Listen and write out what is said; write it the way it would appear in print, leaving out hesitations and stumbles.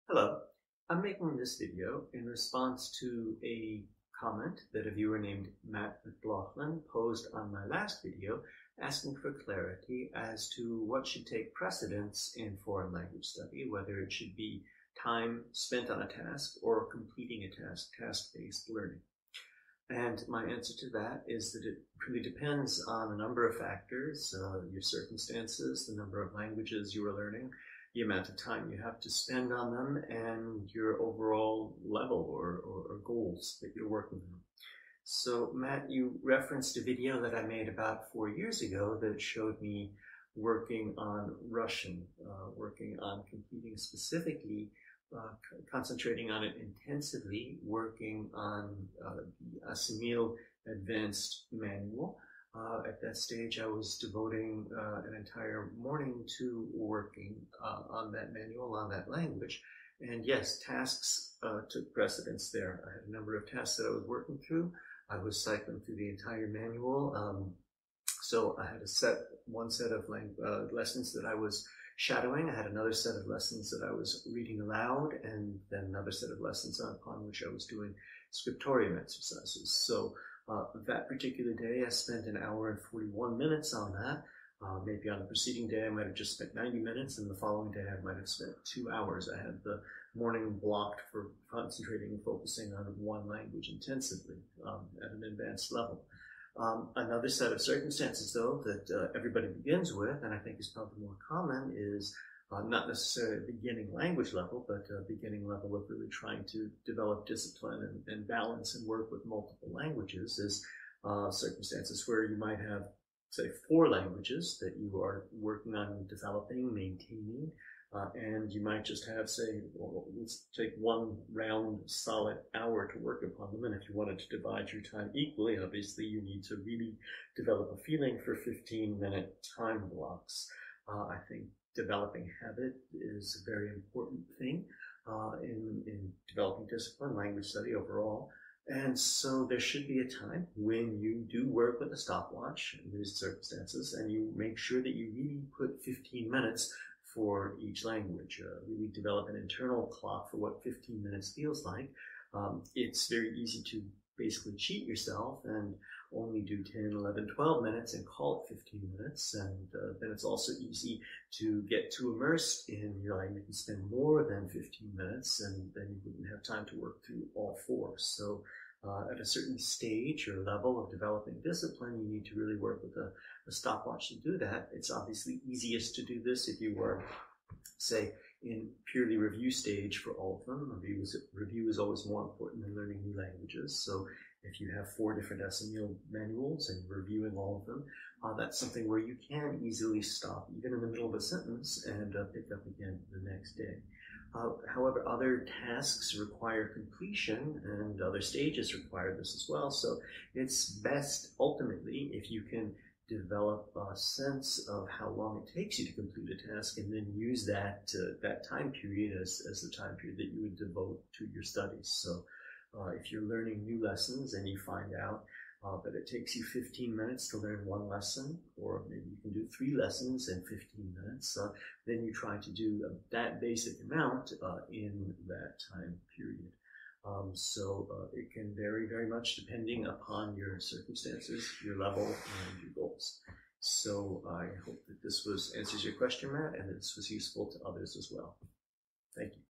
Hello, I'm making this video in response to a comment that a viewer named Matt McLaughlin posed on my last video asking for clarity as to what should take precedence in foreign language study, whether it should be time spent on a task or completing a task, task-based learning. And my answer to that is that it really depends on a number of factors, your circumstances, the number of languages you are learning, the amount of time you have to spend on them, and your overall level or goals that you're working on. So Matt, you referenced a video that I made about 4 years ago that showed me working on Russian, working on completing specifically concentrating on it intensively, working on the Assimil Advanced Manual. At that stage, I was devoting an entire morning to working on that manual, on that language. And yes, tasks took precedence there. I had a number of tasks that I was working through. I was cycling through the entire manual. So I had one set of lessons that I was shadowing. I had another set of lessons that I was reading aloud, and then another set of lessons upon which I was doing scriptorium exercises. So that particular day, I spent 1 hour and 41 minutes on that. Maybe on the preceding day, I might have just spent 90 minutes, and the following day, I might have spent 2 hours. I had the morning blocked for concentrating and focusing on one language intensively at an advanced level. Another set of circumstances, though, that everybody begins with, and I think is probably more common, is not necessarily a beginning language level, but a beginning level of really trying to develop discipline and balance and work with multiple languages, is circumstances where you might have, say, 4 languages that you are working on developing, maintaining, and you might just have, say, well, let's take one round solid hour to work upon them. And if you wanted to divide your time equally, obviously you need to really develop a feeling for 15-minute time blocks. I think developing habit is a very important thing in developing discipline, language study overall. And so there should be a time when you do work with a stopwatch in these circumstances, and you make sure that you really put 15 minutes for each language, really develop an internal clock for what 15 minutes feels like. It's very easy to basically cheat yourself and only do 10, 11, 12 minutes and call it 15 minutes. And then it's also easy to get too immersed in your language and spend more than 15 minutes, and then you wouldn't have time to work through all 4. So at a certain stage or level of developing discipline, you need to really work with a stopwatch to do that. It's obviously easiest to do this if you were, say, in purely review stage for all of them. Review is always more important than learning new languages. So if you have 4 different Assimil manuals and reviewing all of them, that's something where you can easily stop, even in the middle of a sentence, and pick up again the next day. However, other tasks require completion, and other stages require this as well. So it's best, ultimately, if you can develop a sense of how long it takes you to complete a task, and then use that time period as the time period that you would devote to your studies. So if you're learning new lessons and you find out that it takes you 15 minutes to learn 1 lesson, or maybe you can do 3 lessons in 15 minutes, then you try to do that basic amount in that time period. So it can vary very much depending upon your circumstances, your level, and your goals. So I hope that this answers your question, Matt, and that this was useful to others as well. Thank you.